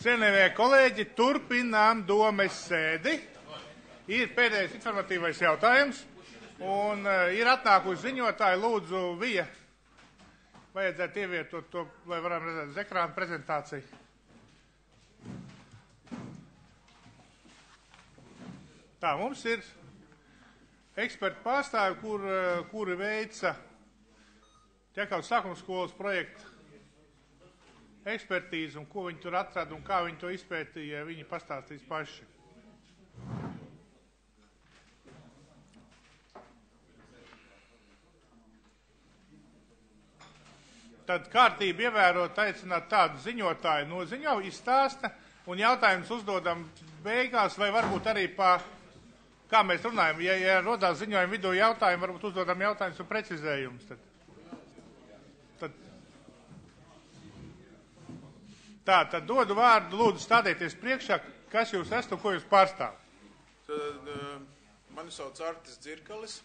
Cienījamie kolēģi, turpinām domes sēdi. Ir pēdējais informatīvais jautājums, un ir atnākusi ziņotāji, lūdzu, Vija, vajadzētu ievietot to, lai varam redzēt uz ekrāna prezentāciju. Tā, mums ir eksperti pārstāvi, kuri veica Ķekavas sākumskolas projektu ekspertīzi un ko viņi tur atrada un kā viņi to izpētīja, viņi pastāstīs paši. Tad kārtība ievērot, aicināt tādu ziņotāju noziņo, izstāsta un jautājums uzdodam beigās vai varbūt arī kā mēs runājam, ja rodās ziņojuma vidū jautājumi, varbūt uzdodam jautājumus un precizējumus. Tad dodu vārdu, lūdzu stādieties priekšā, kas jūs esat un ko jūs pārstāvat. Mani sauc Artis Dzirkalis,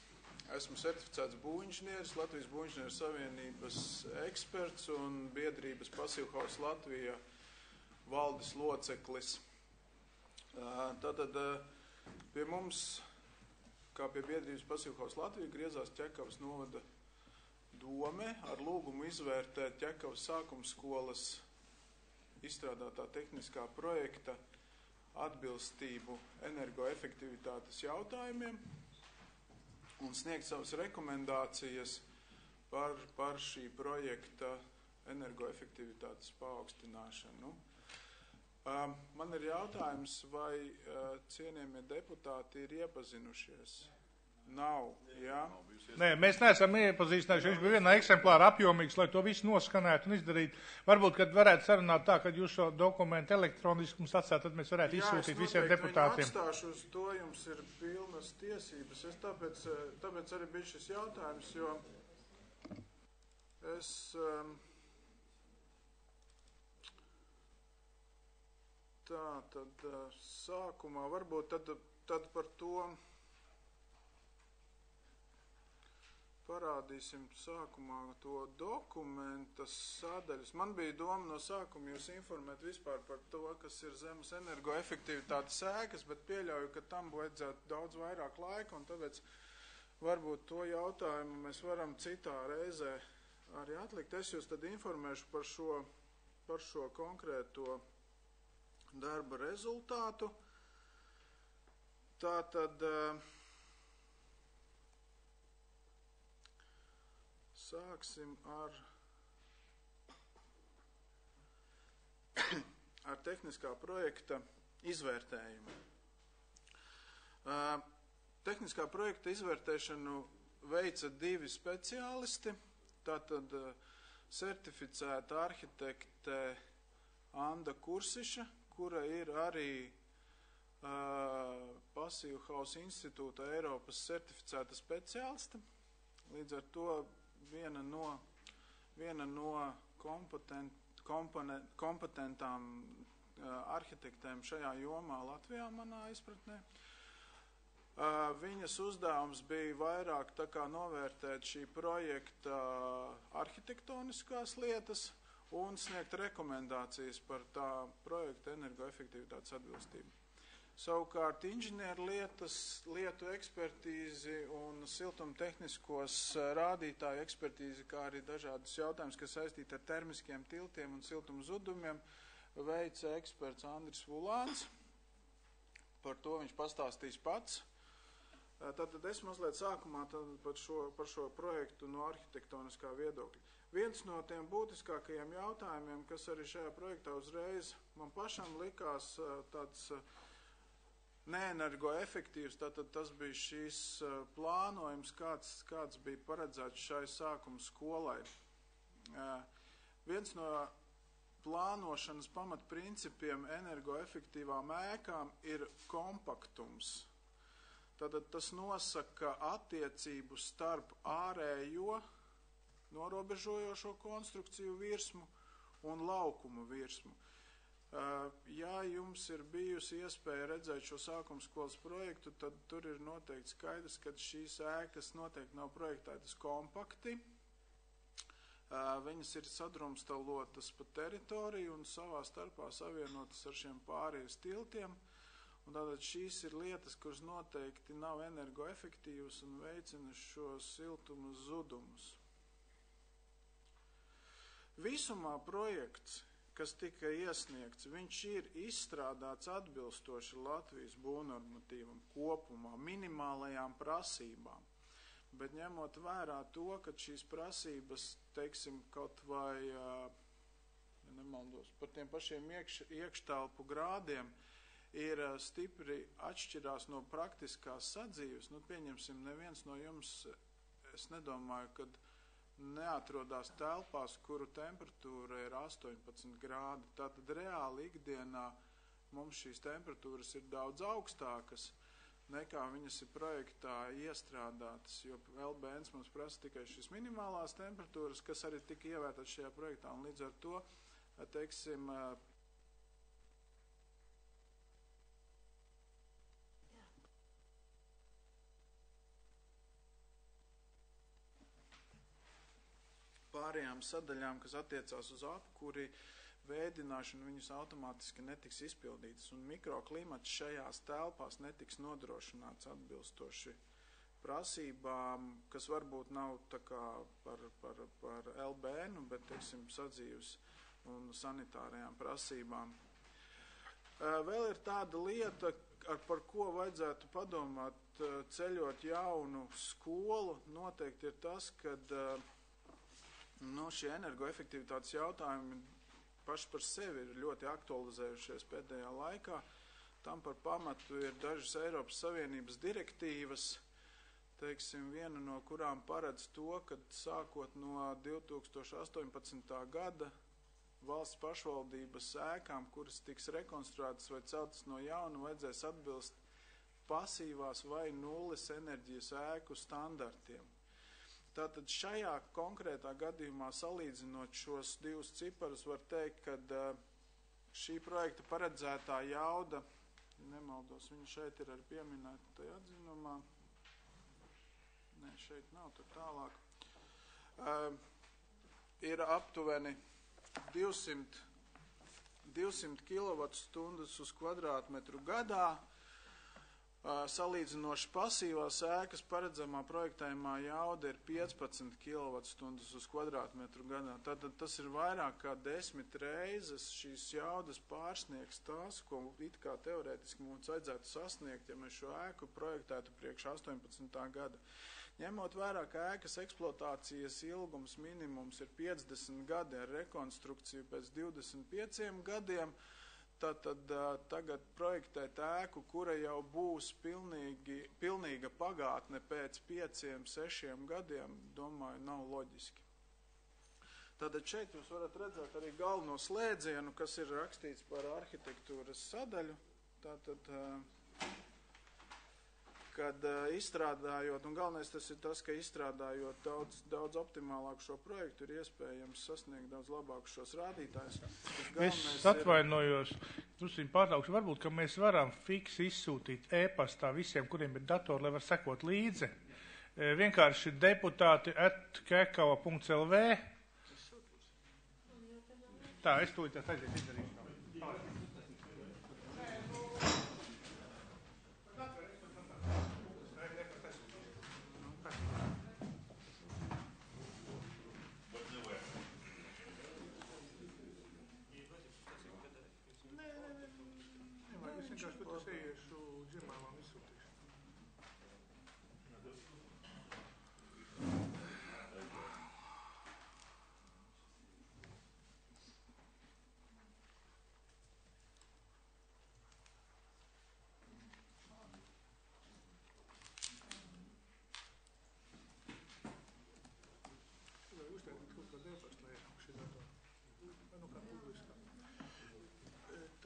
esmu certificēts būvinženieris, Latvijas būvinženieru savienības eksperts un biedrības Pasīvhaus Latvija valdes loceklis. Tātad pie mums, kā pie biedrības Pasīvhaus Latvija, griezās Ķekavas novada dome ar lūgumu izvērtēt Ķekavas sākumskolas izstrādātā tehniskā projekta atbilstību energoefektivitātes jautājumiem un sniegt savas rekomendācijas par šī projekta energoefektivitātes paaugstināšanu. Man ir jautājums, vai cienījamie deputāti ir iepazinušies? Nav, jā? Nē, mēs neesam iepazīstinājuši. Viņš bija vienā eksemplāra apjomīgs, lai to visu noskanētu un izdarītu. Varbūt, kad varētu sarunāt tā, kad jūs šo dokumentu elektroniski mums atstāt, tad mēs varētu izsūtīt visiem deputātiem. Jā, es noteikti viņu atstāšu uz to, jums ir pilnas tiesības. Es tāpēc arī bija šis jautājums, jo es tad sākumā varbūt tad par to parādīsim sākumā to dokumenta sadaļas. Man bija doma no sākuma jūs informēt vispār par to, kas ir zemes energoefektivitātes ēkas, bet pieļauju, ka tam vajadzētu daudz vairāk laika, un tāpēc varbūt to jautājumu mēs varam citā reizē arī atlikt. Es jūs tad informēšu par šo konkrēto darba rezultātu. Tātad sāksim ar tehniskā projekta izvērtējumu. Tehniskā projekta izvērtēšanu veica divi speciālisti, tātad certificēta arhitekte Anda Kursiša, kura ir arī Pasīvhaus institūta Eiropas certificēta speciāliste. Līdz ar to viena no kompetentām arhitektēm šajā jomā Latvijā, manā izpratnē. Viņas uzdevums bija vairāk tā kā novērtēt šī projekta arhitektoniskās lietas un sniegt rekomendācijas par tā projekta energoefektivitātes atbilstību. Savukārt inženieru lietu ekspertīzi un siltumtehniskos rādītāju ekspertīzi, kā arī dažādas jautājumas, kas saistīti ar termiskiem tiltiem un siltuma zudumiem, veica eksperts Andris Vulāns. Par to viņš pastāstīs pats. Tātad es mazliet sākumā par šo projektu no arhitektoniskā viedokļa. Viens no tiem būtiskākajiem jautājumiem, kas arī šajā projektā uzreiz man pašam likās tāds neenergoefektīvs, tātad tas bija šīs plānojums, kāds bija paredzēts šai sākuma skolai. Viens no plānošanas pamatprincipiem energoefektīvām ēkām ir kompaktums. Tātad tas nosaka attiecību starp ārējo norobežojošo konstrukciju virsmu un laukumu virsmu. Ja jums ir bijusi iespēja redzēt šo sākumskolas projektu, tad tur ir noteikti skaidrs, ka šīs ēkas noteikti nav projektētas kompakti. Viņas ir sadrumstalotas pa teritoriju un savā starpā savienotas ar šiem pārējais tiltiem. Un tātad šīs ir lietas, kuras noteikti nav energoefektīvas un veicina šos siltuma zudumus. Visumā projekts, kas tika iesniegts, viņš ir izstrādāts atbilstoši Latvijas būvnormatīvam kopumā, minimālajām prasībām. Bet ņemot vērā to, ka šīs prasības, teiksim, kaut vai, ja nemaldos, par tiem pašiem iekštelpu grādiem, ir stipri atšķirās no praktiskās sadzīves, pieņemsim, neviens no jums, es nedomāju, kad neatrodās telpās, kuru temperatūra ir 18 grādi. Tātad reāli ikdienā mums šīs temperatūras ir daudz augstākas, nekā viņas ir projektā iestrādātas, jo LBNs mums prasa tikai šīs minimālās temperatūras, kas arī tika ievērtātas šajā projektā, un līdz ar to, teiksim, pārējām sadaļām, kas attiecās uz apkuri, vēdināšanu, viņas automātiski netiks izpildītas, un mikroklimats šajās telpās netiks nodrošināts atbilstoši prasībām, kas varbūt nav tā kā par LBN, bet, teiksim, sadzīves un sanitārajām prasībām. Vēl ir tāda lieta, par ko vajadzētu padomāt, ceļot jaunu skolu, noteikti ir tas, kad šie energoefektivitātes jautājumi paši par sevi ir ļoti aktualizējušies pēdējā laikā. Tam par pamatu ir dažas Eiropas Savienības direktīvas, teiksim, viena no kurām paredz to, ka sākot no 2018. gada valsts pašvaldības ēkām, kuras tiks rekonstruētas vai celtas no jauna, vajadzēs atbilst pasīvās vai nulles enerģijas ēku standartiem. Tātad šajā konkrētā gadījumā salīdzinot šos divus ciparus var teikt, ka šī projekta paredzētā jauda, ja nemaldos, viņa šeit ir arī pieminēta tajā atzinumā. Nē, šeit nav, tur tālāk. Ir aptuveni 200 kWh uz kvadrātmetru gadā. Salīdzinoši pasīvās ēkas paredzamā projektējumā jauda ir 15 kWh uz kvadrātmetru gadā. Tātad tas ir vairāk kā 10 reizes šīs jaudas pārsniegs tās, ko it kā teorētiski mums vajadzētu sasniegt, ja mēs šo ēku projektētu priekš 18. gada. Ņemot vērā, ka ēkas eksploatācijas ilgums minimums ir 50 gadi ar rekonstrukciju pēc 25 gadiem, Tātad tagad projektēt ēku, kura jau būs pilnīga pagātne pēc 5-6 gadiem, domāju, nav loģiski. Tātad šeit jūs varat redzēt arī galveno slēdzienu, kas ir rakstīts par arhitektūras sadaļu. Tātad, kad izstrādājot, un galvenais tas ir tas, ka izstrādājot daudz optimālāku šo projektu, ir iespējams sasniegt daudz labāku šos rādītājus. Es atvainojos, drusciņ pārtraukšu, varbūt, ka mēs varam fiksi izsūtīt e-pastā visiem, kuriem ir datori, lai var sekot līdzi. Vienkārši deputāti@kekava.lv. Tā, es tūlīt aiziet izdarīšu.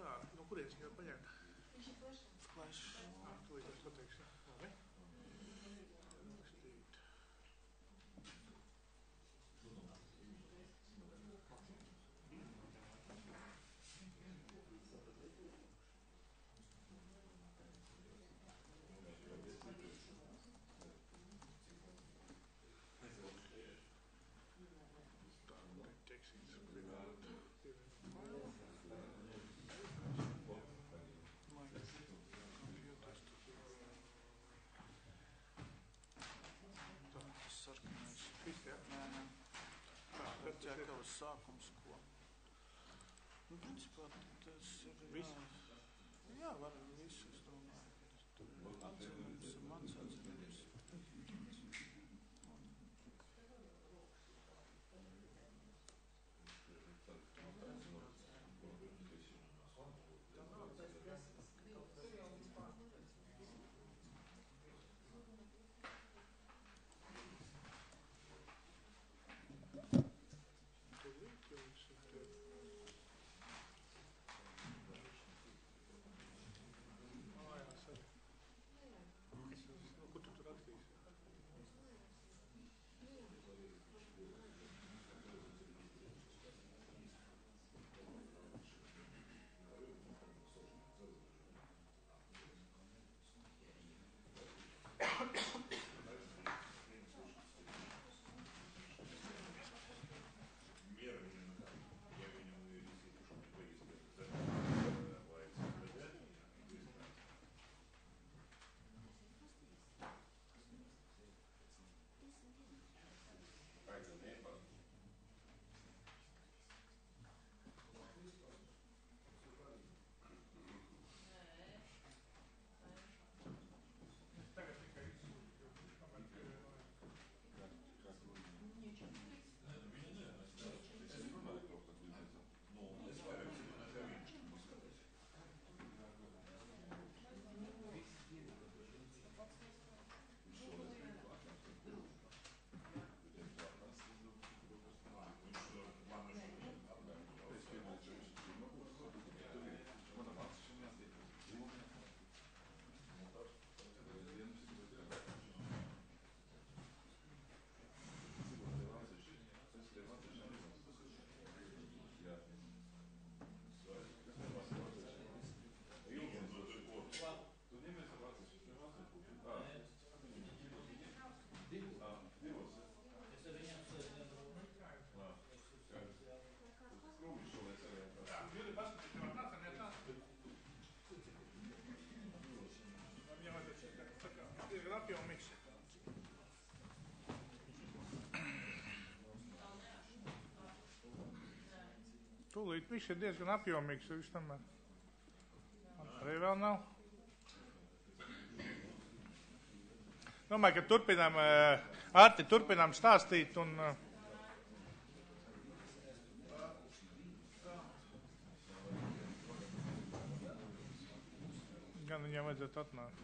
Tā, no kurienes viņu paņemt? Viņš ir flash. Tūlīt es pateikšu. Labi. ķekavas sākums, ko? Nu, principā, tas ir, jā, var visu, es domāju. Tur ir atzinums, mans atzinums. Tūlīt viņš ir diezgan apjomīgs, viņš tomēr arī vēl nav. Domāju, ka turpinām, Arti, turpinām stāstīt un gan viņam vajadzētu atnākt.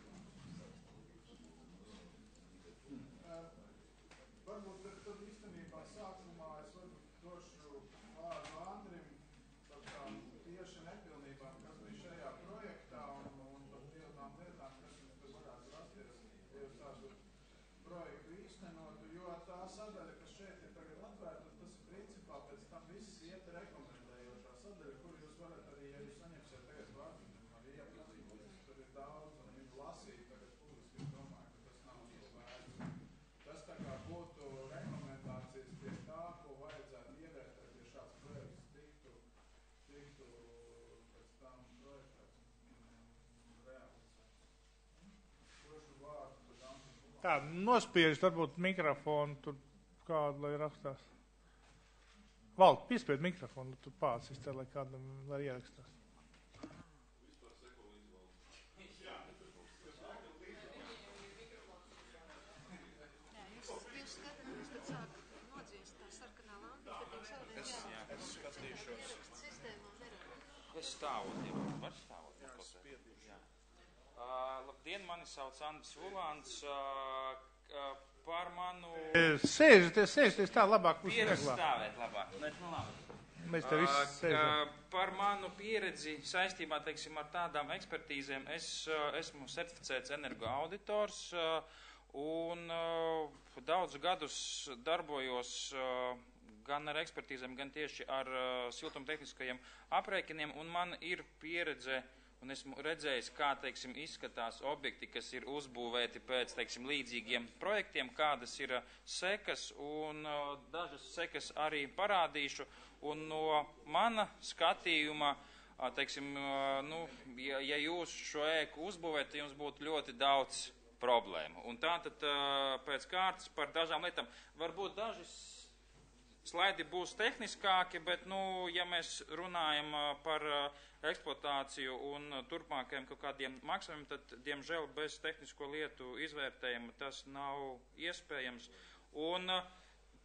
Varbūt tad īstenībā sākumā es varbūt došu vārdu Andrim par tām tieši nepilnībām, kas bija šajā projektā un par tām lietām, kas jums tur varētu rasties, ja jūs tādu projektu īstenotu, jo tā sadaļa, kas šeit ir tagad atvērta, tas ir principā pēc tam viss iet rekomendējošā sadaļa, kur jūs varat arī, ja jūs saņemsiet tagad vārdu, arī iepazīties, tur ir daudz un viņu lasīt tagad publiski, es domāju, ka tas nav to vērts. Tas tā kā būtu rekomendācijas pie tā, ko vajadzētu ievērtēt, ja šāds projekts tiktu pēc tam projektēts un realizēts. Došu vārdu tad Andrim. Tā, nospiežt varbūt mikrofonu tur kādu, lai rakstās. Vald, piespied mikrofonu, tu pācis te, lai kādam, lai ierakstās. Es stāvot, ja var stāvot. Jā, spiedīšu. Labdien, mani sauc Andris Ulāns. Par manu... Sēžaties tā labāk. Pieredzi stāvēt labāk. Mēs te visi sēžam. Par manu pieredzi saistībā, teiksim, ar tādām ekspertīzēm, es esmu certificēts energoauditors un daudz gadus darbojos gan ar ekspertīzēm, gan tieši ar siltumtehniskajiem aprēķiniem, un man ir pieredze, un esmu redzējis, kā, teiksim, izskatās objekti, kas ir uzbūvēti pēc, teiksim, līdzīgiem projektiem, kādas ir sekas, un dažas sekas arī parādīšu, un no mana skatījuma, teiksim, ja jūs šo ēku uzbūvēt, jums būtu ļoti daudz problēmu. Un tātad pēc kārtas par dažām lietām varbūt dažas slaidi būs tehniskāki, bet, ja mēs runājam par eksploatāciju un turpmākajiem kaut kādiem maksājumiem, tad, diemžēl, bez tehnisko lietu izvērtējuma tas nav iespējams. Un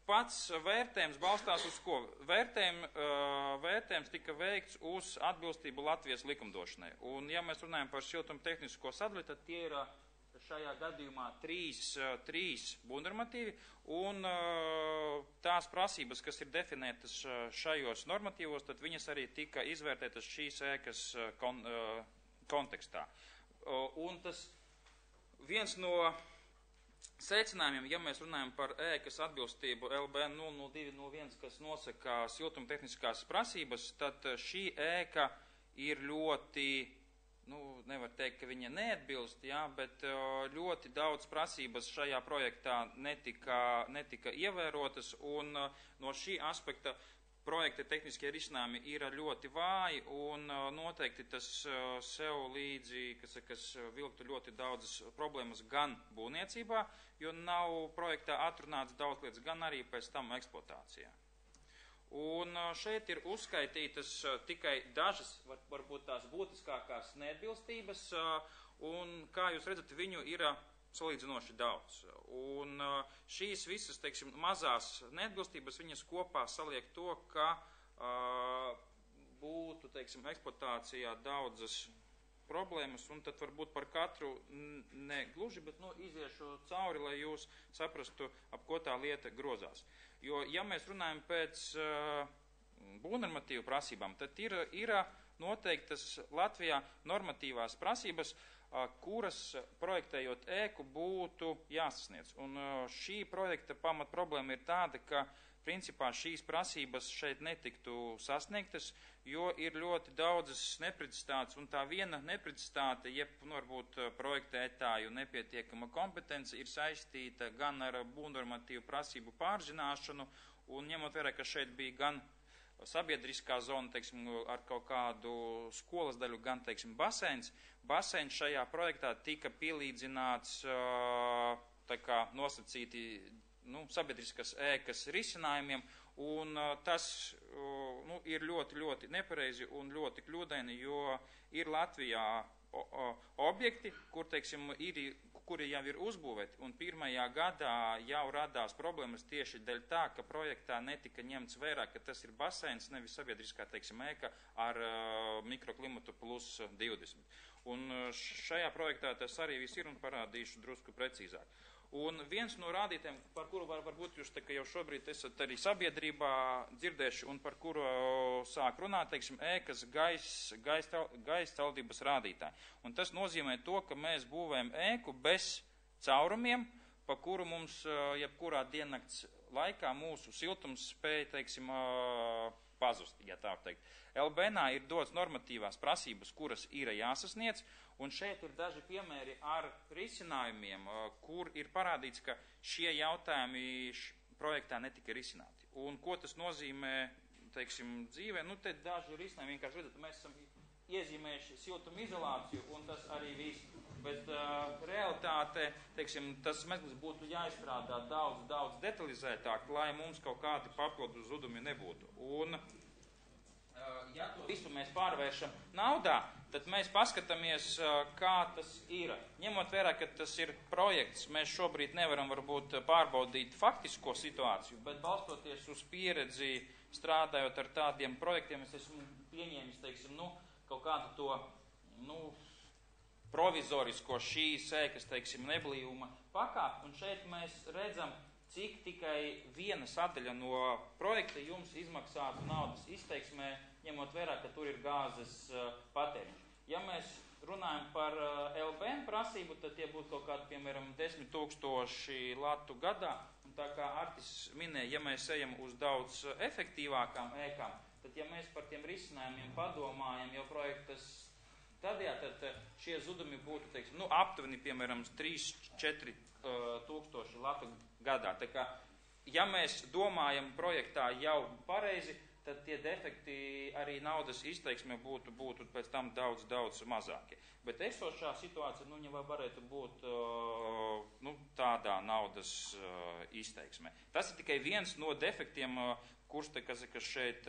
pats vērtējums balstās uz ko? Vērtējums tika veikts uz atbilstību Latvijas likumdošanai. Un, ja mēs runājam par siltuma tehnisko sadaļu, tad tie ir šajā gadījumā trīs bunnormatīvi, un tās prasības, kas ir definētas šajos normatīvos, tad viņas arī tika izvērtētas šīs ēkas kontekstā. Un tas viens no secinājumiem, ja mēs runājam par ēkas atbilstību LBN 00201, kas nosaka siltumtehniskās prasības, tad šī ēka ir ļoti, nevar teikt, ka viņa neatbilst, bet ļoti daudz prasības šajā projektā netika ievērotas, un no šī aspekta projekta tehniskie risinājumi ir ļoti vāji, un noteikti tas sev līdzi, kas vilktu ļoti daudzas problēmas gan būvniecībā, jo nav projektā atrunāts daudz lietas, gan arī pēc tam eksploatācijā. Un šeit ir uzskaitītas tikai dažas, varbūt tās būtiskākās neatbilstības, un, kā jūs redzat, viņu ir salīdzinoši daudz. Un šīs visas, mazās neatbilstības, viņas kopā saliek to, ka būtu, eksploatācijā daudzas problēmas, un tad varbūt par katru ne gluži, bet iziešu cauri, lai jūs saprastu, ap ko tā lieta grozās. Jo, ja mēs runājam pēc būvnormatīvu prasībām, tad ir noteiktas Latvijā normatīvās prasības, kuras projektējot ēku būtu jāsasniedz. Un šī projekta pamat problēma ir tāda, ka principā šīs prasības šeit netiktu sasniegtas, jo ir ļoti daudzas neprecizitātes, un tā viena neprecizitāte, varbūt projektētāju nepietiekama kompetence, ir saistīta gan ar būvnormatīvu prasību pārzināšanu, un ņemot vērā, ka šeit bija gan sabiedriskā zona, ar kaut kādu skolas daļu, gan, baseins. Baseins šajā projektā tika pielīdzināts, nosacīti, sabiedriskas ēkas risinājumiem, un tas ir ļoti, ļoti nepareizi un ļoti kļūdaini, jo ir Latvijā objekti, kuri jau ir uzbūvēti, un pirmajā gadā jau radās problēmas tieši dēļ tā, ka projektā netika ņemts vērā, ka tas ir baseins, nevis sabiedriskā, ēka ar mikroklimatu plus 20. Un šajā projektā tas arī viss ir, un parādīšu drusku precīzāk. Un viens no rādītājiem, par kuru varbūt jūs jau šobrīd esat arī sabiedrībā dzirdējuši un par kuru sāk runāt, ēkas gaisa caldības rādītāji. Un tas nozīmē to, ka mēs būvējam ēku bez caurumiem, pa kuru mums jebkurā diennakts laikā mūsu siltums spēja, pazust, ja tā teikt. LBNā ir dots normatīvās prasības, kuras ir jāsasniedz, un šeit ir daži piemēri ar risinājumiem, kur ir parādīts, ka šie jautājumi projektā netika risināti. Un ko tas nozīmē, dzīvē? Te daži risinājumi vienkārši redzat, mēs esam iezīmējuši siltuma izolāciju, un tas arī viss. Bet realitāte, tas mezglis būtu jāizstrādā daudz detalizētāk, lai mums kaut kādi papildu zudumi nebūtu. Un, ja to visu mēs pārvēršam naudā, tad mēs paskatāmies, kā tas ir. Ņemot vērā, ka tas ir projekts, mēs šobrīd nevaram varbūt pārbaudīt faktisko situāciju, bet balstoties uz pieredzi, strādājot ar tādiem projektiem, es esmu pieņēmis, kaut kādu to, provizorisko šīs ēkas, neblīvuma pakāpi, un šeit mēs redzam, cik tikai viena sadaļa no projekta jums izmaksātu naudas izteiksmē, ņemot vērā, ka tur ir gāzes patēriņš. Ja mēs runājam par LBN prasību, tad tie būtu kaut kādi, piemēram, 10 000 latu gadā, un tā kā Artis minēja, ja mēs ejam uz daudz efektīvākām ēkām, tad ja mēs par tiem risinājumiem padomājam, jo projektas tad šie zudumi būtu, aptuveni, piemēram, 3-4 tūkstoši latu gadā. Tā kā, ja mēs domājam projektā jau pareizi, tad tie defekti arī naudas izteiksmē būtu pēc tam daudz mazāki. Bet esošā situācija, jau varētu būt tādā naudas izteiksmē. Tas ir tikai viens no defektiem, kurš kas šeit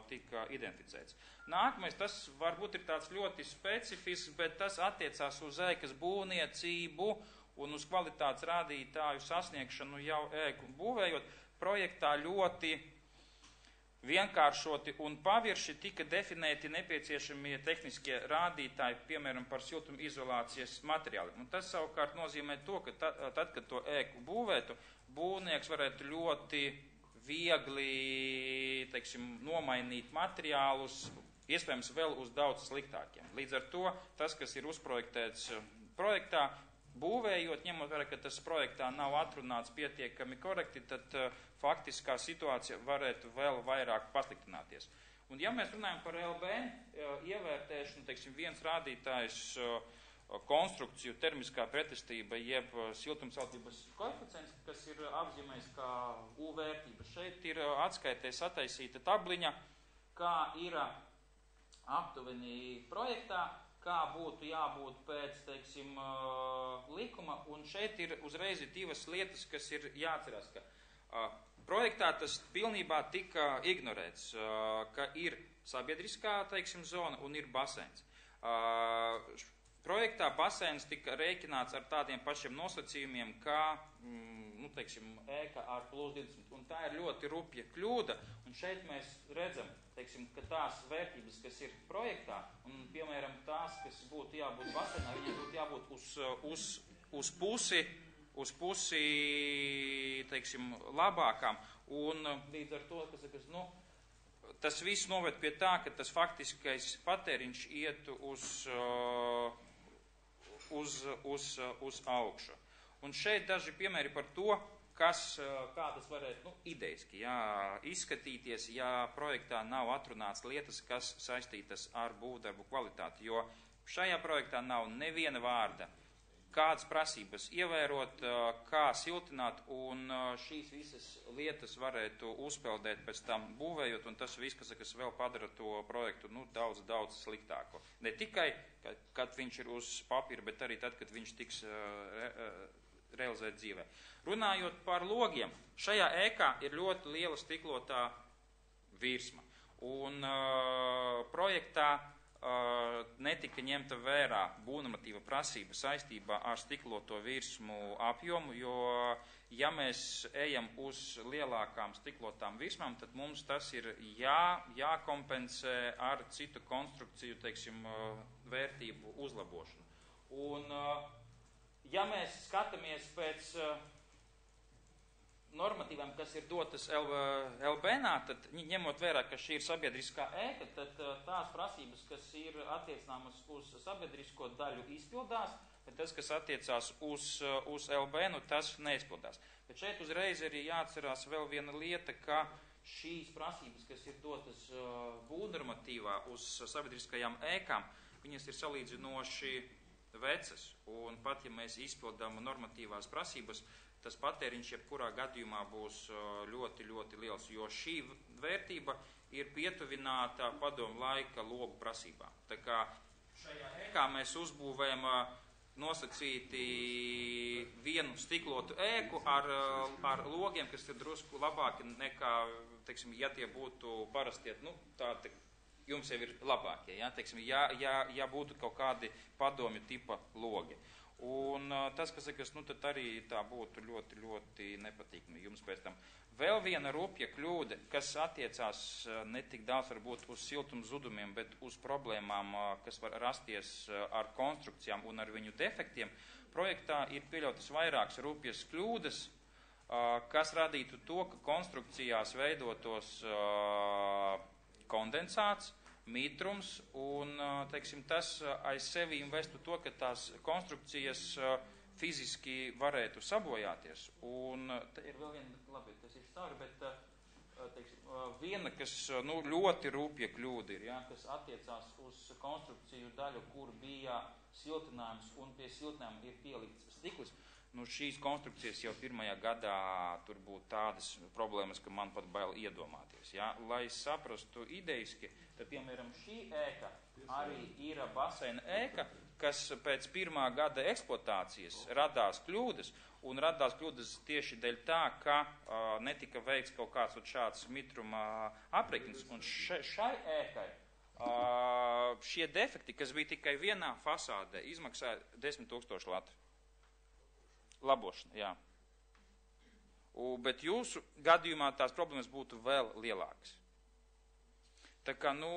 tika identificēts. Nākamais, tas varbūt ir tāds ļoti specifisks, bet tas attiecās uz ēkas būvniecību un uz kvalitātes rādītāju sasniegšanu jau ēku būvējot. Projektā ļoti vienkāršoti un pavirši tika definēti nepieciešamie tehniskie rādītāji, piemēram, par siltumizolācijas materiāliem. Un tas savukārt nozīmē to, ka tad, kad to ēku būvētu, būvnieks varētu ļoti viegli, nomainīt materiālus, iespējams vēl uz daudz sliktākiem. Līdz ar to tas, kas ir uzprojektēts projektā, būvējot, ņemot vērā, ka tas projektā nav atrunāts pietiekami korekti, tad faktiskā situācija varētu vēl vairāk pasliktināties. Un ja mēs runājam par LBN ievērtēšanu, viens rādītājs konstrukciju termiskā pretestība jeb siltumsaldības koeficients, kas ir apzīmējis kā U vērtība. Šeit ir atskaitē sataisīta tabliņa, kā ir aptuveni projektā, kā būtu jābūt pēc, likuma, un šeit ir uzreiz divas lietas, kas ir jāatcerās, ka projektā tas pilnībā tika ignorēts, ka ir sabiedriskā, zona un ir baseins. Projektā baseins tika rēķināts ar tādiem pašiem nosacījumiem, kā, ēka ar plus 20, un tā ir ļoti rupja kļūda, un šeit mēs redzam, ka tās vērtības, kas ir projektā, un, piemēram, tās, kas būtu jābūt baseinā, viņiem būtu jābūt uz pusi, labākām, un līdz ar to, tas viss noved pie tā, ka tas faktiskais patēriņš ietu uz augšu. Un šeit daži piemēri par to, kā tas varētu ideiski izskatīties, ja projektā nav atrunāts lietas, kas saistītas ar būvdarbu kvalitāti, jo šajā projektā nav neviena vārda, kādas prasības ievērot, kā siltināt, un šīs visas lietas varētu uzpeldēt pēc tam būvējot, un tas viss, kas vēl padara to projektu daudz sliktāku. Ne tikai, kad viņš ir uz papīra, bet arī tad, kad viņš tiks realizēt dzīvē. Runājot par logiem, šajā ēkā ir ļoti liela stiklotā virsma, un projektā netika ņemta vērā būvnormatīva prasība saistībā ar stikloto virsmu apjomu, jo, ja mēs ejam uz lielākām stiklotām virsmām, tad mums tas ir jākompensē ar citu konstrukciju, vērtību uzlabošanu. Un, ja mēs skatāmies pēc normatīvām, kas ir dotas LBNā, tad ņemot vērā, ka šī ir sabiedriskā ēka, tad tās prasības, kas ir attiecināmas uz sabiedrisko daļu, izpildās, bet tas, kas attiecās uz LBNu, tas neizpildās. Bet šeit uzreiz arī jāatcerās vēl viena lieta, ka šīs prasības, kas ir dotas būvnormatīvā uz sabiedriskajām ēkām, viņas ir salīdzinoši vecas, un pat, ja mēs izpildām normatīvās prasības, tas patēriņš jebkurā gadījumā būs ļoti, ļoti liels, jo šī vērtība ir pietuvināta padomu laika logu prasībām. Tā kā šajā ēkā mēs uzbūvējam nosacīti vienu stiklotu ēku ar logiem, kas ir drusku labāki nekā, ja tie būtu parastie, tādi, jums jau ir labākie, ja būtu kaut kādi padomju tipa logi. Un tas, tad arī tā būtu ļoti, ļoti nepatīkami jums pēc tam. Vēl viena rupja kļūda, kas attiecās ne tik daudz varbūt uz siltuma zudumiem, bet uz problēmām, kas var rasties ar konstrukcijām un ar viņu defektiem, projektā ir pieļautas vairākas rupjas kļūdas, kas radītu to, ka konstrukcijās veidotos kondensāts, mitrums, un, tas aiz sevi vestu to, ka tās konstrukcijas fiziski varētu sabojāties. Un te ir vēl viena, labi, tas ir stāri, bet, viena, kas, ļoti rupja kļūda ir, kas attiecās uz konstrukciju daļu, kur bija siltinājums, un pie siltinājuma ir pielikts stikls. nu, šīs konstrukcijas jau pirmajā gadā tur būtu tādas problēmas, ka man pat bail iedomāties. Ja? Lai saprastu idejiski, tad, piemēram, šī ēka arī ir baseina ēka, kas pēc pirmā gada eksploatācijas radās kļūdas, un radās kļūdas tieši dēļ tā, ka netika veikts kaut kāds šāds mitruma aprēķins, un šai ēkai šie defekti, kas bija tikai vienā fasādē, izmaksāja 10 000 latu. Labošana, jā. Bet jūsu gadījumā tās problēmas būtu vēl lielākas. Tā kā, nu,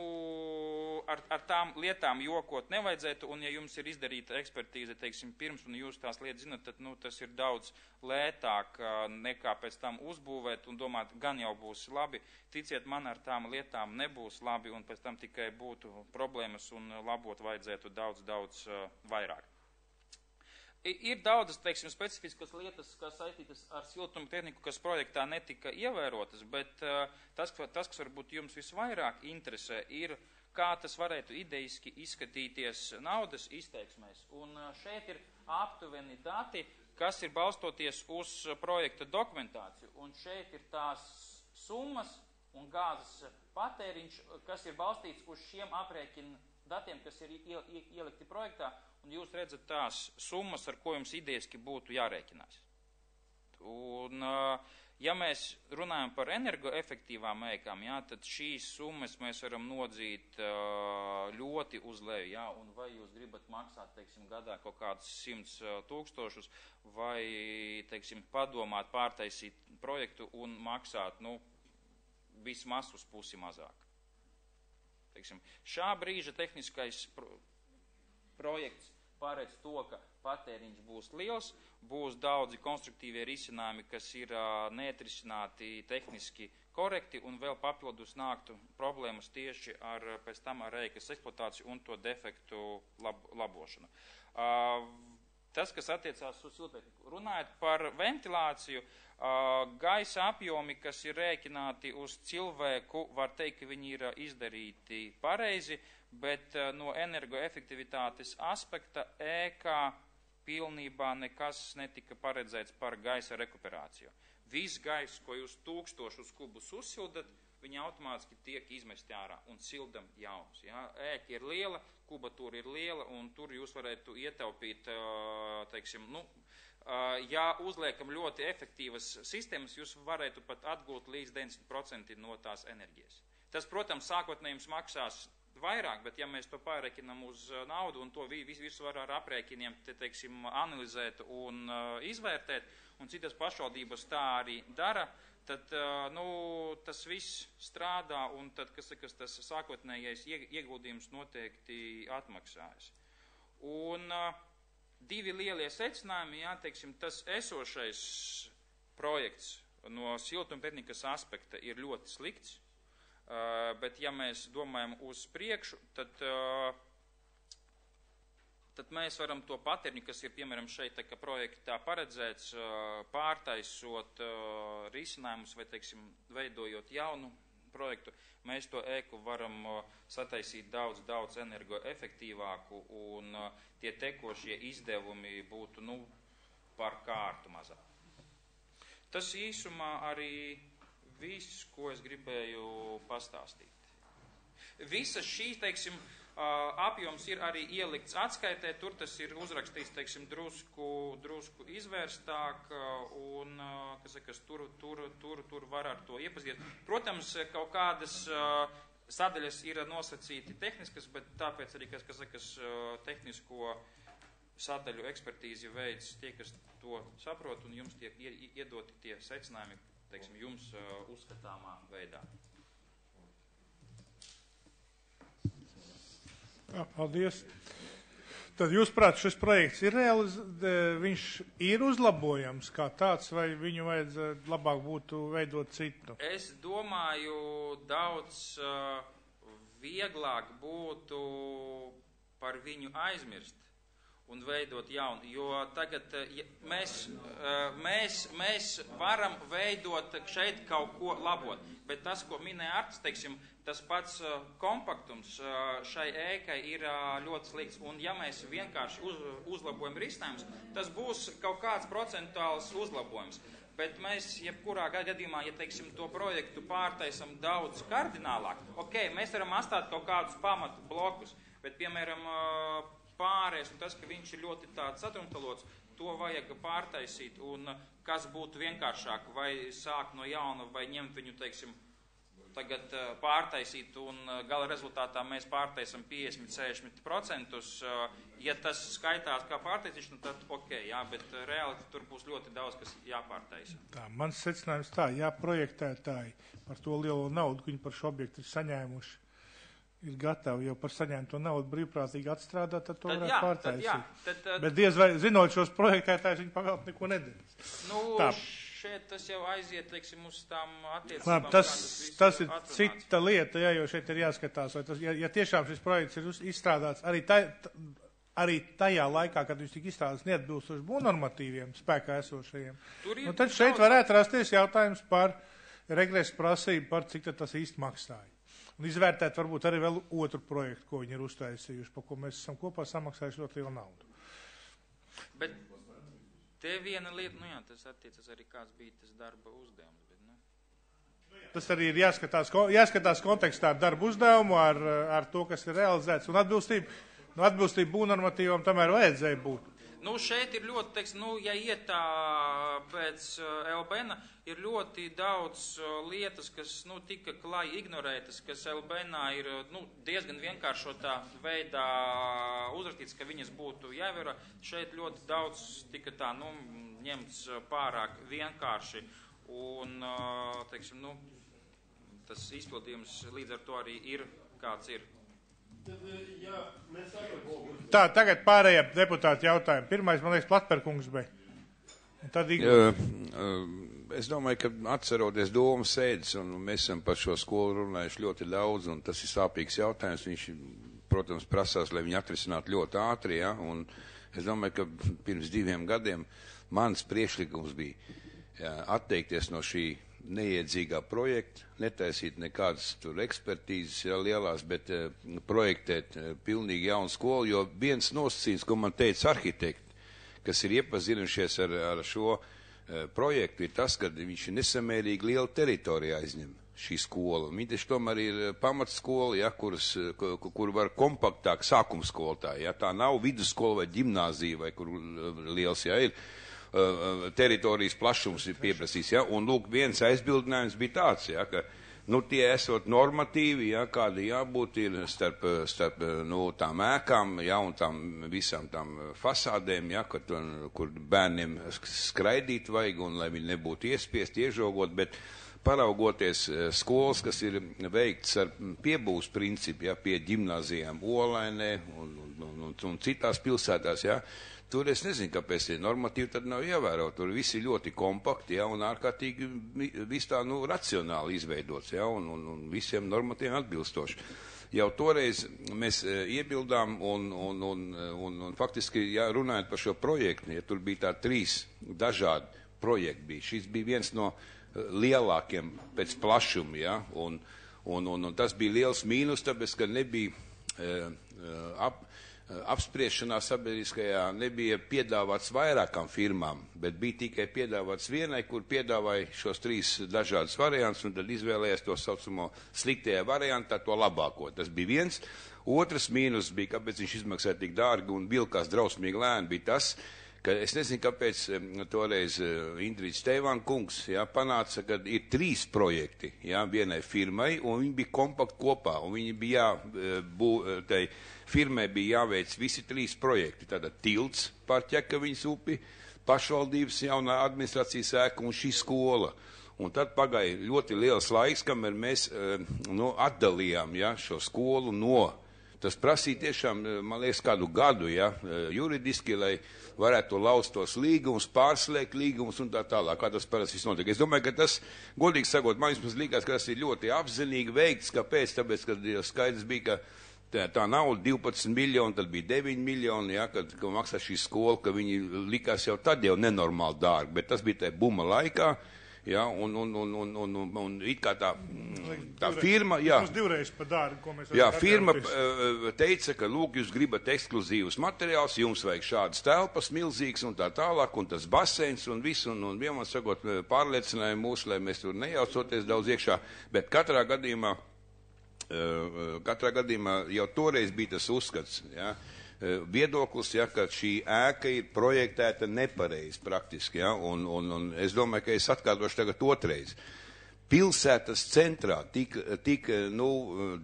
ar tām lietām jokot nevajadzētu, un ja jums ir izdarīta ekspertīze, teiksim, pirms, un jūs tās lietas zinat, tad, nu, tas ir daudz lētāk nekā pēc tam uzbūvēt un domāt, gan jau būs labi. Ticiet man, ar tām lietām nebūs labi, un pēc tam tikai būtu problēmas, un labot vajadzētu daudz vairāk. Ir daudzas, teiksim, specifiskas lietas, kas saistītas ar siltuma tehniku, kas projektā netika ievērotas, bet tas, kas varbūt jums visvairāk interesē, ir, kā tas varētu idejiski izskatīties naudas izteiksmēs. Un šeit ir aptuveni dati, kas ir balstoties uz projekta dokumentāciju. Un šeit ir tās summas un gāzes patēriņš, kas ir balstīts uz šiem aprēķinu datiem, kas ir ielikti projektā. Un jūs redzat tās summas, ar ko jums idejiski būtu jārēķinās. Un, ja mēs runājam par energoefektīvām ēkām, jā, tad šīs summas mēs varam nodzīt ļoti uz leju, jā, un vai jūs gribat maksāt, teiksim, gadā kaut kādus 100 000, vai, teiksim, padomāt, pārtaisīt projektu un maksāt, nu, vismaz uz pusi mazāk. Teiksim, šā brīža tehniskais projekts paredz to, ka patēriņš būs liels, būs daudzi konstruktīvie risinājumi, kas ir neatrisināti tehniski korekti, un vēl papildus nāktu problēmas tieši pēc tam ar ēkas eksploatāciju un to defektu labošanu. Tas, kas attiecās uz siltumtehniku, runājot par ventilāciju, gaisa apjomi, kas ir rēķināti uz cilvēku, var teikt, ka viņi ir izdarīti pareizi, bet no energoefektivitātes aspekta ēkā pilnībā nekas netika paredzēts par gaisa rekuperāciju. Viss gaiss, ko jūs 1000 kubus uzsildat, viņi automātiski tiek izmesti ārā un sildam jauns. Ja? Ēka ir liela, kubatūra ir liela, un tur jūs varētu ietaupīt, teiksim, nu, ja uzliekam ļoti efektīvas sistēmas, jūs varētu pat atgūt līdz 90% no tās enerģijas. Tas, protams, sākotnēji jums maksās vairāk, bet ja mēs to pārreķinām uz naudu un to visu var ar aprēķiniem, teiksim, analizēt un izvērtēt, un citas pašvaldības tā arī dara, tad, nu, tas viss strādā, un tad, tas sākotnējais ieguldījums noteikti atmaksājas. Un divi lielie secinājumi, jā, teiksim, tas esošais projekts no siltumtehnikas aspekta ir ļoti slikts, bet ja mēs domājam uz priekšu, tad mēs varam to patēriņu, kas ir, piemēram, šeit tā, projektā paredzēts, pārtaisot risinājumus vai, teiksim, veidojot jaunu projektu, mēs to ēku varam sataisīt daudz energoefektīvāku, un tie tekošie izdevumi būtu, nu, par kārtu mazāk. Tas īsumā arī viss, ko es gribēju pastāstīt. Visas šīs, teiksim, apjoms ir arī ielikts atskaitē, tur tas ir uzrakstīts, teiksim, drusku izvērstāk, un, kas sakas, tur var ar to iepazīties. Protams, kaut kādas sadaļas ir nosacīti tehniskas, bet tāpēc arī, kas sakas, tehnisko sadaļu ekspertīzi veids tie, kas to saprot, un jums tiek iedoti tie secinājumi, teiksim, jums uzskatāmā veidā. Paldies. Tad jūs prāt, šis projekts ir viņš ir uzlabojams kā tāds, vai viņu labāk būtu veidot citu? Es domāju, daudz vieglāk būtu par viņu aizmirst un veidot jaunu, jo tagad mēs varam veidot šeit kaut ko labot, bet tas, ko minēja Artis, teiksim, tas pats kompaktums šai ēkai ir ļoti slikts, un ja mēs vienkārši uzlabojam risinājumus, tas būs kaut kāds procentuāls uzlabojums. Bet mēs, jebkurā gadījumā, ja, teiksim, to projektu pārtaisam daudz kardinālāk, mēs varam atstāt kaut kādus pamatu blokus, bet, piemēram, pārējais un tas, ka viņš ir ļoti tāds satrumtalots, to vajag pārtaisīt, un kas būtu vienkāršāk, vai sākt no jauna, vai ņemt viņu, teiksim, tagad pārtaisīt, un gala rezultātā mēs pārtaisam 50-60%, ja tas skaitās kā pārtaisīšana, tad jā, bet reāli tur būs ļoti daudz, kas jāpārtaisa. Tā, mans secinājums tā, ja projektētāji par to lielo naudu, ko viņi par šo objektu ir saņēmuši, ir gatavi jau par saņemto naudu brīvprātīgi atstrādāt, tad to varētu pārtaisīt. Bet diez vai, zinot šos projektētājus, viņi pavēlt neko nedarīs. Šeit tas jau aiziet, teiksim, uz tām attiecībām. Tas ir cita lieta, jo šeit ir jāskatās, vai tas, ja tiešām šis projekts ir izstrādāts arī tajā laikā, kad viņš tika izstrādāts neatbilstoši būvnormatīviem spēkā esošajiem, tad šeit varētu rasties jautājums par regresu prasību, par cik tas īsti maksāja. Un izvērtēt varbūt arī vēl otru projektu, ko viņi ir uztaisījuši, par ko mēs esam kopā samaksājuši ļoti lielu naudu. Bet te viena lieta, tas attiecas arī kāds bija tas darba uzdevums. Bet, Tas arī ir jāskatās kontekstā ar darba uzdevumu, ar to, kas ir realizēts, un atbilstību būvnormatīvam tomēr vajadzēja būt. Šeit ir ļoti, teiksim, ja iet tā pēc LBN, ir ļoti daudz lietas, kas, tika klāji ignorētas, kas LBN ir, diezgan vienkāršotā veidā uzrakstīts, ka viņas būtu jāievēro. Šeit ļoti daudz tika tā, ņemts pārāk vienkārši, un, teiksim, tas izpildījums līdz ar to arī ir, kāds ir. Tā, tagad pārējie deputāti jautājumi. Pirmais, man liekas, Platperkungs bija. Es domāju, ka atceroties domu sēdes, un mēs esam par šo skolu runājuši ļoti daudz, un tas ir sāpīgs jautājums. Viņš, protams, prasās, lai viņi atrisinātu ļoti ātri, un es domāju, ka pirms 2 gadiem mans priekšlikums bija atteikties no šī neiedzīgā projekta, netaisīt nekādas tur ekspertīzes lielās, bet projektēt pilnīgi jaunu skolu, jo viens nosacījums, ko man teica arhitekti, kas ir iepazinušies ar šo projektu, ir tas, ka viņš ir nesamērīgi liela teritorija aizņem šī skola. Viņa taču tomēr ir pamatskola, kur var kompaktāk sākumskolotāji. Tā nav vidusskola vai ģimnāzija, vai kur liels ir. Teritorijas plašums ir pieprasīs, un lūk, viens aizbildinājums bija tāds, ka, tie esot normatīvi, kādi jābūt ir starp tām ēkām, un tām visām tām fasādēm, kur bērniem skraidīt vajag, un lai viņi nebūtu iespiest, iežogot, bet paraugoties skolas, kas ir veikts ar piebūves principu, pie ģimnāzijām Olainē un citās pilsētās, tur es nezinu, kāpēc tie normatīvi tad nav ievērot. Tur visi ļoti kompakti, un ārkārtīgi viss tā, racionāli izveidots, un visiem normatīviem atbilstoši. Jau toreiz mēs iebildām, un faktiski, runājot par šo projektu, tur bija tā 3 dažādi projekti bija. Šis bija viens no lielākiem pēc plašuma, un tas bija liels mīnus, tāpēc, ka nebija apspriešanā sabiedriskajā nebija piedāvāts vairākām firmām, bet bija tikai piedāvāts vienai, kur piedāvāja šos 3 dažādus variantus, un tad izvēlējās to saucamo sliktajā variantā, to labāko. Tas bija viens. Otrs mīnus bija, kāpēc viņš izmaksāja tik dārgi un vilkās drausmīgi lēni, bija tas, ka es nezinu, kāpēc toreiz Indrīts Teivāna kungs panāca, ka ir 3 projekti vienai firmai, un viņi bija kompakti kopā, un viņi bija firmai bija jāveic visi 3 projekti. Tātad tilts pār Ķekaviņas upi, pašvaldības jaunā administrācijas ēka un šī skola. Un tad pagāja ļoti liels laiks, kamēr mēs atdalījām šo skolu no. Tas prasīja tiešām, man liekas, kādu gadu, juridiski, lai varētu laust tos līgumus, pārslēgt līgumus un tā tālāk, kā tas parasti viss notiek. Es domāju, ka tas, godīgi sakot, man vismaz likās, ka tas ir ļoti apzinīgi veikts, kāpēc, tāpēc, ka skaidrs bija, ka tā nauda 12 miljoni, tad bija 9 miljoni, ja, kad maksā šī skola, ka viņi likās jau tad jau nenormāli dārgi, bet tas bija tajā buma laikā, ja, un it kā tā firma, jā. Mums divreiz pa dārgu, ko mēs Jā, firma teica, ka, lūk, jūs gribat ekskluzīvus materiālus, jums vajag šādas telpas milzīgas un tā tālāk, un tas baseins un viss, un vienmēr sakot, pārliecināja mūs, lai mēs tur nejaucoties daudz iekšā, bet katrā gadījumā jau toreiz bija tas uzskats, ja, viedoklis, ja, ka šī ēka ir projektēta nepareizi praktiski, ja, un es domāju, ka es atkārtošu tagad otrais. Pilsētas centrā tik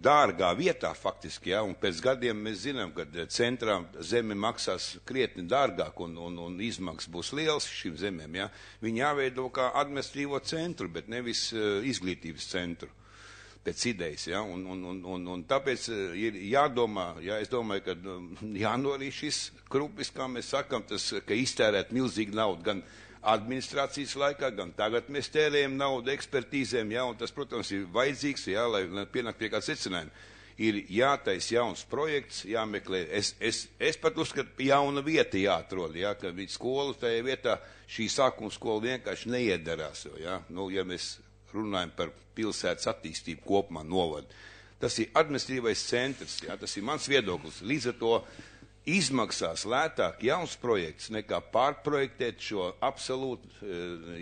dārgā vietā faktiski, ja, un pēc gadiem mēs zinām, ka centrā zeme maksās krietni dārgāk un izmaksas būs liels šīm zemēm, ja. Viņi jāveido kā administratīvo centru, bet nevis izglītības centru. Pēc idejas, ja, un tāpēc ir jādomā, ja, es domāju, ka jānorī šis krupis, kā mēs sakam, tas, ka iztērēt milzīgi naudu gan administrācijas laikā, gan tagad mēs tērējam naudu ekspertīzēm, ja, un tas, protams, ir vajadzīgs, ja, lai pienāk pie kāds secinājumi. Ir jātais jauns projekts, jāmeklē, es pat uzskatu, jauna vieta jāatrod, ja, ka skolu tajā vietā šī sākuma skola vienkārši neiedarās, ja, ja mēs runājam par pilsētas attīstību kopumā novadu. Tas ir administratīvais centrs, ja, tas ir mans viedoklis. Līdz ar to izmaksās lētāk jauns projekts nekā pārprojektēt šo absolūti,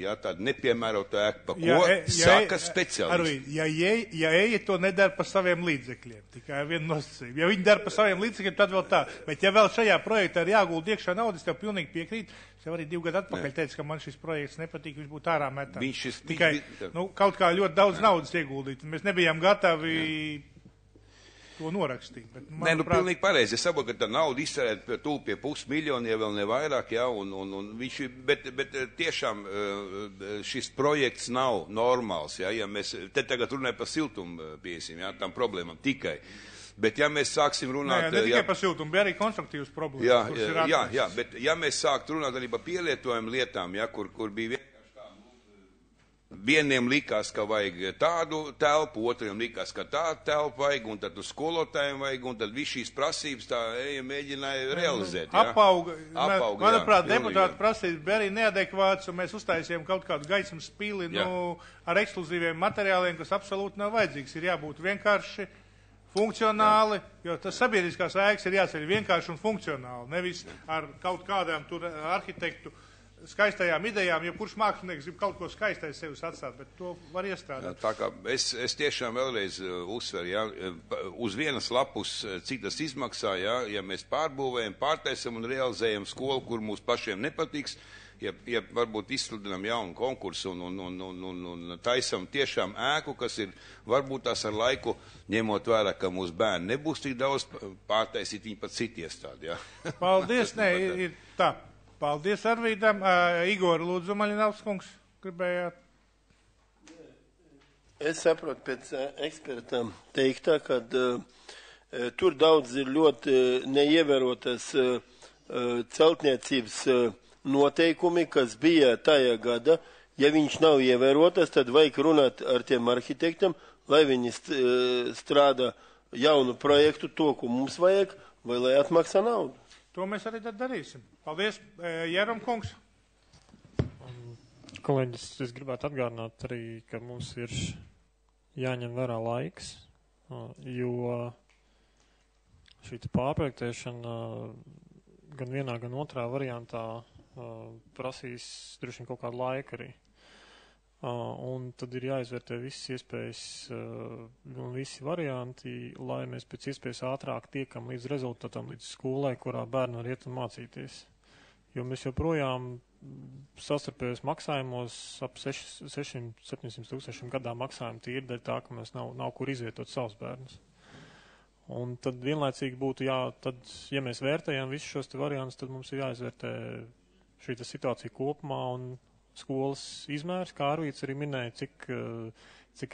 ja, tādu nepiemērotu ēku, pa ko saka speciālisti. Ja eja to nedara pa saviem līdzekļiem, tikai vienu nosacījumu. Ja viņi dara pa saviem līdzekļiem, tad vēl tā. Bet ja vēl šajā projektā ir jāgulda iekšā naudas, tev pilnīgi piekrīt. Es jau arī 2 gadu atpakaļ teicu, ka man šis projekts nepatīk, viņš būtu ārā metams. Tikai kaut kā ļoti daudz naudas ieguldīt. Mēs nebijām gatavi to norakstīt. Bet, pilnīgi pareizi. Es saprotu, ka tā nauda izcerēt tūl pie 500 miljoni, ja vēl ne vairāk, ja, bet tiešām šis projekts nav normāls, ja mēs te tagad runājam par siltumu piesim, ja, tam problēmām tikai. Bet ja mēs sāksim runāt... Ne tikai par siltumu, bija arī konstruktīvas problēmas. Jā, bet ja mēs sāktu runāt arī par pielietojumu lietām, ja, kur bija vienkārši tā, vieniem likās, ka vajag tādu telpu, otriem likās, ka tādu telpu vajag, un tad uz skolotājiem vajag, un tad viss šīs prasības tā mēģināja realizēt. Ja. Apauga, manuprāt, deputātu prasības bija arī neadekvāts, un mēs uztaisījām kaut kādu gaismas pili ar ekskluzīviem materiāliem, kas absolūti nav vajadzīgs. Ir jābūt vienkārši funkcionāli, jo tas sabiedriskās ēkas ir jāceļ vienkārši un funkcionāli, nevis ar kaut kādām tur arhitektu skaistajām idejām, jo kurš mākslinieks grib kaut ko skaistais sevis atstāt, bet to var iestrādāt. Tā kā es tiešām vēlreiz uzsveru, ja, uz vienas lapus, cik tas izmaksā, ja mēs pārbūvējam, pārtaisam un realizējam skolu, kur mūs pašiem nepatiks, ja varbūt izsludinām jaunu konkursu un taisam tiešām ēku, kas ir varbūt tās ar laiku, ņemot vērā, ka mūsu bērni nebūs tik daudz, pārtaisīt viņi pat citu iestādi. Ja. Paldies, ir tā. Paldies Arvīdam. Igor, lūdzu, Maļinovs kungs, gribējāt? Es saprotu pēc ekspertam teiktā, ka tur daudz ir ļoti neievērotas celtniecības noteikumi, kas bija tajā gada. Ja viņš nav ievērotas, tad vajag runāt ar tiem arhitektiem, lai viņi strādā jaunu projektu, to, ko mums vajag, vai lai atmaksā naudu. To mēs arī tad darīsim. Paldies, Jēram kungs. Kolēģis, es gribētu atgādināt arī, ka mums ir jāņem vērā laiks, jo šī pārprojektēšana gan vienā, gan otrā variantā prasīs droši vien kaut kādu laiku arī. Un tad ir jāizvērtē visas iespējas un visi varianti, lai mēs pēc iespējas ātrāk tiekam līdz rezultātam, līdz skolai, kurā bērni var iet un mācīties. Jo mēs joprojām sastarpējos maksājumos ap 600-700 tūkstošiem gadā maksājumu tīri dēļ tā, ka mēs nav kur izvietot savus bērnus. Un tad vienlaicīgi būtu tad, ja mēs vērtējam visus šos te variantus, tad mums ir jāizvērtē šī situācija kopumā un skolas izmērs, kā Arvīts arī minēja, cik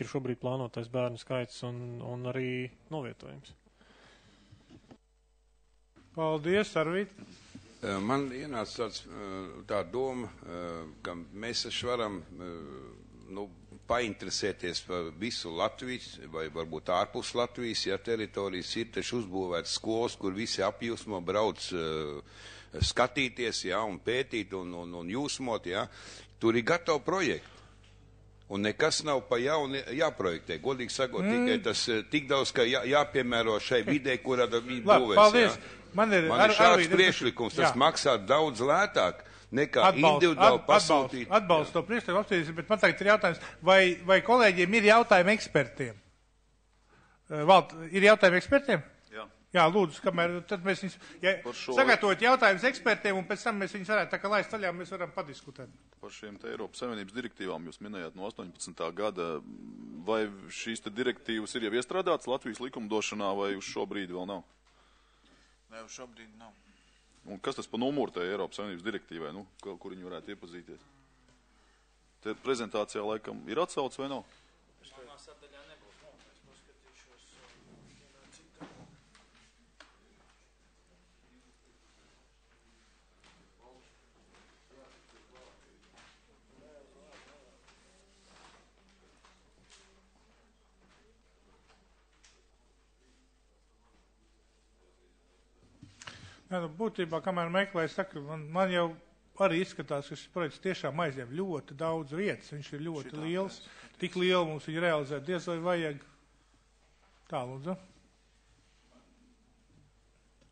ir šobrīd plānotais bērnu skaits un arī novietojums. Paldies, Arvīt. Man ienāca tā doma, ka mēs taču varam painteresēties par visu Latvijas, vai varbūt ārpus Latvijas, ja teritorijas ir taču uzbūvētas skolas, kur visi apjūsmo brauc skatīties, ja, un pētīt un jūsmot, ja. Tur ir gatavi projekti. Un nekas nav pa jaunu jāprojektē. Godīgi sakot, tikai tas tik daudz, ka jāpiemēro šai vidē, kurā viņi būvēs. Paldies. Ja. Man ir šāds priekšlikums, tas maksā daudz lētāk nekā individuāli pasūtīt. Atbalstu to priekšlikumu apspriedīsim, bet man tagad ir jautājums, vai kolēģiem ir jautājumi ekspertiem? Valt, ir jautājumi ekspertiem? Jā, lūdzu, kamēr tad mēs viņus sagatavot jautājumus ekspertiem, un pēc tam mēs viņus varētu tā kā laist taļā, mēs varam padiskutēt. Par šiem te Eiropas Savienības direktīvām jūs minējāt no 18. gada, vai šīs te direktīvas ir jau iestrādātas Latvijas likumdošanā, vai uz šo brīdi vēl nav? Nē, uz šo brīdi nav. Un kas tas pa numuru tai Eiropas Savienības direktīvai, nu, kur viņi varētu iepazīties? Te prezentācijā laikam ir atsauc vai nav? Jā, nu, būtībā, kamēr meklēju, saku, man jau arī izskatās, ka šis projekts tiešām aizņem ļoti daudz vietas. Viņš ir ļoti liels. Tik lielu mums viņu realizēt diez vai vajag. Tā, lūdzu.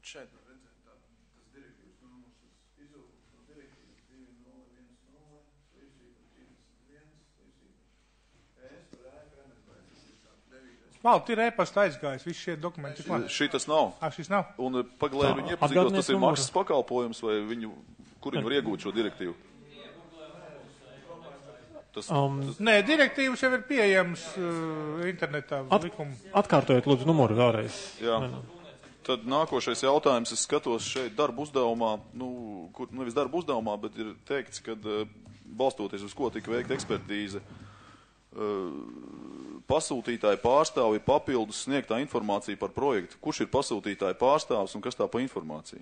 Šeit. Valt, ir e-pasta aizgājis, visi šie dokumenti. Šī tas nav. Šis nav. Un paglēju viņi iepazītos, tas ir maksas pakalpojums, vai kur viņi var iegūt šo direktīvu? Nē, direktīvas jau ir pieejams internetā. Atkārtojiet, lūdzu, numuru vēlreiz. Jā. Tad nākošais jautājums, es skatos šeit darba uzdevumā, nevis darba uzdevumā, bet ir teikts, ka balstoties uz ko tika veikta ekspertīze, pasūtītāja pārstāvi papildus sniegtā informācija par projektu. Kurš ir pasūtītāja pārstāvs un kas tā pa informācija?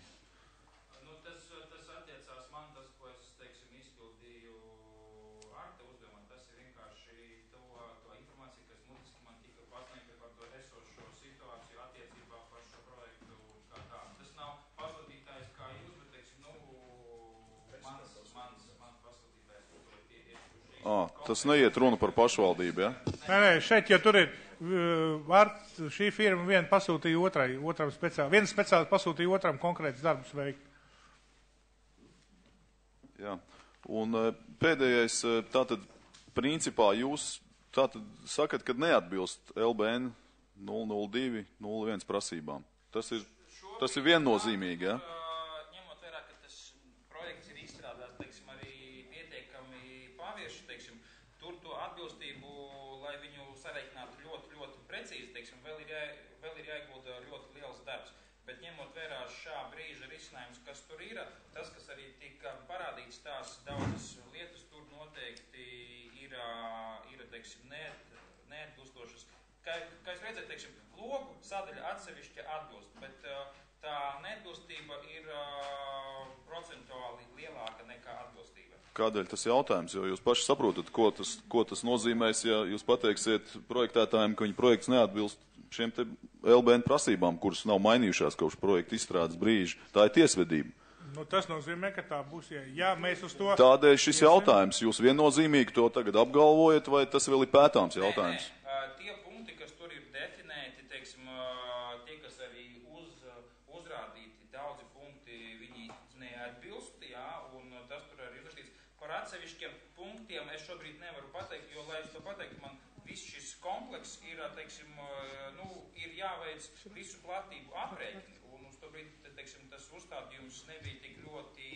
Nu, tas attiecās man, tas, ko es, teiksim, izpildīju Arta uzdevumā, tas ir vienkārši to informāciju, kas mutiski man tika pasniegta par to esošo situāciju attiecībā par šo projektu kā tā. Tas nav pasūtītājs kā jūs, bet, teiksim, mans pasūtītājs. Tas neiet runa par pašvaldību, ja? Nē, šeit, ja tur ir, šī firma viena pasūtīja otram speciāli, viens speciāli pasūtīja otram konkrēts darbus veikt. Jā, un pēdējais, tātad, principā jūs tātad sakat, ka neatbilst LBN 002-01 prasībām. Tas ir viennozīmīgi, ja? Ņemot vērā, ka tas projekts ir izstrādāts, teiksim, arī pietiekami pavieši, teiksim, tur to atbilstību, lai viņu sareikinātu ļoti, ļoti precīzi, teiksim, vēl ir jāiegulda ļoti liels darbs. Bet ņemot vērā šā brīža risinājums, kas tur ir, tas, kas arī tika parādīts, tās daudzas lietas tur noteikti ir teiksim, neatbilstošas. Kā jūs redzat, teiksim, logu sadaļa atsevišķi atbilst, bet tā neatbilstība ir procentuāli lielāka nekā atbilstība. Kādēļ tas jautājums? Jo jūs paši saprotat, ko tas nozīmēs, ja jūs pateiksiet projektētājiem, ka viņa projekts neatbilst šiem te LBN prasībām, kuras nav mainījušās kopš projekta izstrādes brīža. Tā ir tiesvedība. Nu, tas nozīmē, ka tā būs, ja mēs uz to... Tādēļ šis jautājums, jūs viennozīmīgi to tagad apgalvojat, vai tas vēl ir pētāms jautājums? Tie punkti, kas tur ir definēti, teiksim, tie, kas arī uzrādīti, daudzi punkti, viņi neatbilst, jā, un tas tur arī uzrakstīts. Par atsevišķiem punktiem es šobrīd nevaru pateikt, jo, lai es to pateiktu, man viss šis kompleks ir, teiksim, ir jāveic visu platību aprēķini, un uz to brīdi, teiksim, tas uzstādījums nebija tik ļoti,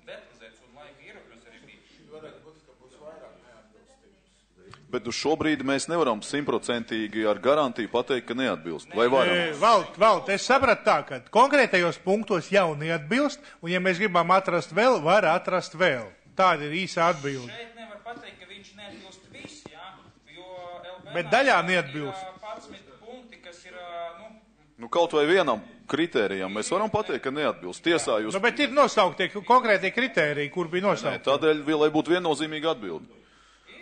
detalizēts, un laika ierobežojums arī bija. Varētu būt, ka būs vairāk neatbilstības. Bet uz šo brīdi mēs nevaram 100% ar garantiju pateikt, ka neatbilst. Vai varam? Valt, es sapratu tā, ka konkrētajos punktos jau neatbilst, un ja mēs gribam atrast vēl, var atrast vēl. Tāda ir īsa atbilde. Šeit nevar pateikt, ka viņš neatbilst viss, jā, jo LBN bet daļā neatbilst. Ir 11 punkti, kas ir, kaut vai vienam kritērijam mēs varam pateikt, ka neatbilst. Tiesā jūs... bet ir nosauktie konkrētie kritēriji, kur bija nosaukti. Tādēļ, lai būtu viennozīmīga atbilde.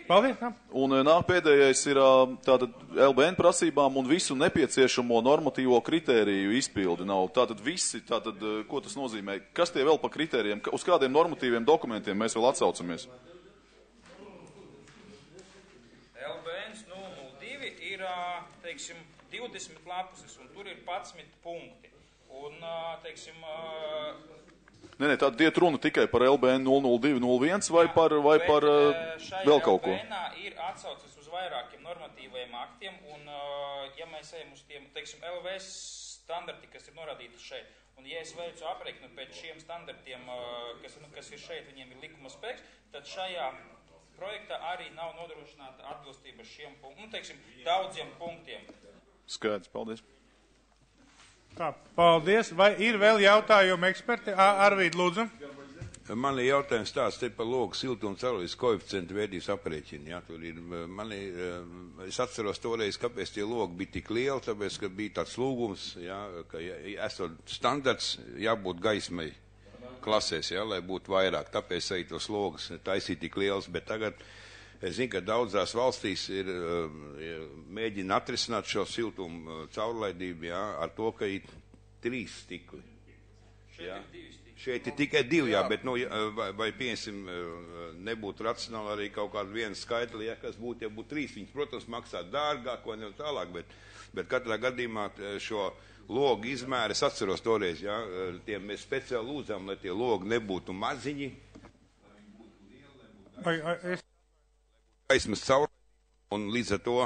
Paldies. Jā. Un nāk pēdējais ir tātad LBN prasībām un visu nepieciešamo normatīvo kritēriju izpildi nav. Tātad visi, tātad, ko tas nozīmē? Kas tie vēl pa kritērijiem? Uz kādiem normatīviem dokumentiem mēs vēl atsaucamies? LBN 002 ir, teiksim, 20 lapuses, un tur ir 11 punkti. Un, teiksim, Nē, tāda iet runa tikai par LBN 002-01 vai par vēl kaut ko? LBN ir atsaucas uz vairākiem normatīvajiem aktiem, un ja mēs ejam uz tiem, teiksim, LVS standarti, kas ir norādīti šeit, un ja es veicu aprēķinu pēc šiem standartiem, kas ir šeit, viņiem ir likuma spēks, tad šajā projektā arī nav nodrošināta atbilstība šiem punktiem, teiksim, daudziem punktiem. Skaidrs, paldies. Tā, paldies. Vai ir vēl jautājumi eksperti? Arvīd, lūdzu. Man ir jautājums tāds te par logu siltuma caurules koeficientu vērtības aprēķinu. Ja, tur ir, es atceros toreiz, kāpēc tie logi bija tik lieli, tāpēc, ka bija tāds lūgums, ja, ka esot standarts jābūt gaismai klasēs, ja, lai būtu vairāk. Tāpēc arī tos logus taisīt tik liels, bet tagad es zinu, ka daudzās valstīs ir mēģina atrisināt šo siltumu caurlaidību, jā, ar to, ka ir 3 stikli. Jā. Šeit ir tikai 2, jā, bet, vai pieņemsim, nebūtu racionāli arī kaut kādu vienu skaitli, ja, kas būtu, ja būtu 3, viņas, protams, maksā dārgāk vai ne tālāk, bet katrā gadījumā šo logu izmēru, es atceros toreiz, jā, tiem mēs speciāli lūdzām, lai tie logi nebūtu maziņi. Gaismas caur, un līdz ar to,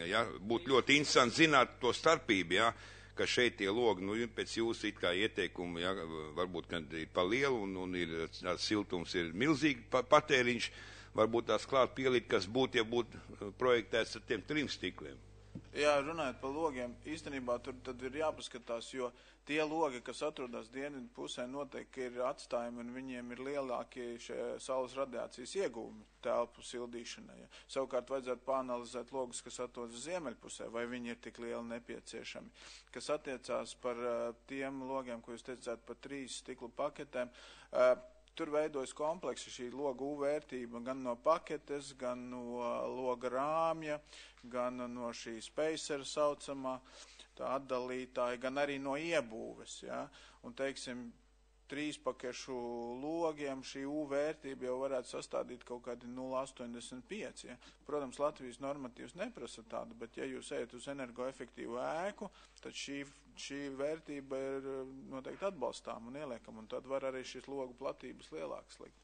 ja, būtu ļoti interesanti zināt to starpību, ja, ka šeit tie logi, nu, pēc jūsu it kā ieteikumu, ja, varbūt, kad ir pa lielu un ir siltums ir milzīgi patēriņš, varbūt tās klāt pielīt, kas būtu, ja būtu projektēts ar tiem 3 stikliem. Jā, runājot par logiem, īstenībā tur tad ir jāpaskatās, jo tie logi, kas atrodas dienvidu pusē, noteikti ir atstājumi un viņiem ir lielākie šie saules radiācijas iegūmi telpu sildīšanai. Ja. Savukārt vajadzētu pāanalizēt logus, kas atrodas ziemeļpusē, vai viņi ir tik lieli nepieciešami. Kas attiecās par tiem logiem, ko jūs teicāt par 3 stiklu paketēm, tur veidojas kompleksi šī loga U-vērtība gan no paketes, gan no loga rāmja, gan no šī spacera saucamā, tā atdalītāja, gan arī no iebūves. Ja? Un, teiksim, 3 pakešu logiem šī U-vērtība jau varētu sastādīt kaut kādi 0,85. Ja? Protams, Latvijas normatīvs neprasa tādu, bet ja jūs ejat uz energoefektīvu ēku, tad šī vērtība ir noteikti atbalstām un ieliekam, un tad var arī šis logu platības lielāks likt.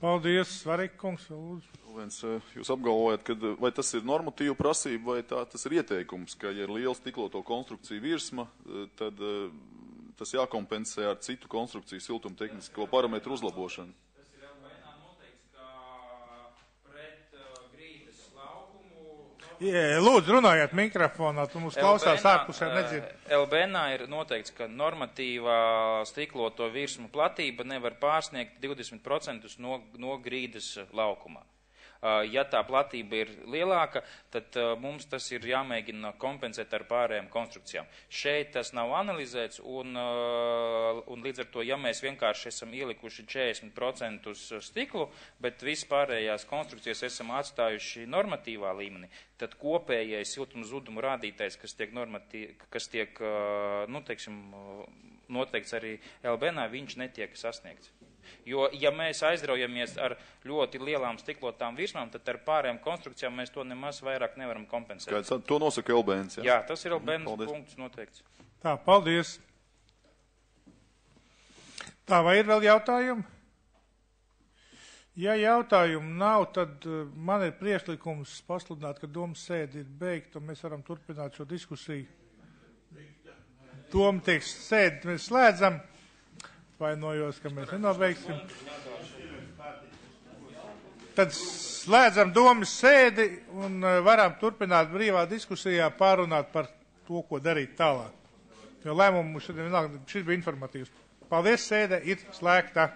Paldies, Svarikungs. Jūs apgalvojat, ka vai tas ir normatīva prasība, vai tas ir ieteikums, ka, ja ir liela stikloto konstrukciju virsma, tad tas jākompensē ar citu konstrukciju siltumtehnisko parametru uzlabošanu. Tas ir LBN noteikts, ka pret grīdas laukumu... Lūdzu, runājiet mikrofonā, tu mums klausās ārpusē nedzird. LBN ir noteikts, ka normatīvā stikloto virsmu platība nevar pārsniegt 20% no grīdas laukumā. Ja tā platība ir lielāka, tad mums tas ir jāmēģina kompensēt ar pārējām konstrukcijām. Šeit tas nav analizēts, un līdz ar to, ja mēs vienkārši esam ielikuši 40% stiklu, bet vispārējās konstrukcijas esam atstājuši normatīvā līmenī, tad kopējais siltuma zudumu rādītājs, kas tiek nu, teiksim, noteikts arī LBN, viņš netiek sasniegts. Jo, ja mēs aizraujamies ar ļoti lielām stiklotām virsmām, tad ar pārējām konstrukcijām mēs to nemaz vairāk nevaram kompensēt. Kāds, to nosaka LBN, jā? Jā, tas ir LBN punkts noteikts. Tā, paldies. Tā, vai ir vēl jautājumi? Ja jautājumu nav, tad man ir priekšlikums pasludināt, ka domas sēde ir beigta, un mēs varam turpināt šo diskusiju. Doma tiek sēdi, mēs slēdzam. Vainojos, ka mēs nenobeigsim. Tad slēdzam domas sēdi un varam turpināt brīvā diskusijā pārunāt par to, ko darīt tālāk. Jo lēmumu šodien vienalga, šis bija informatīvs. Paldies, sēde ir slēgta.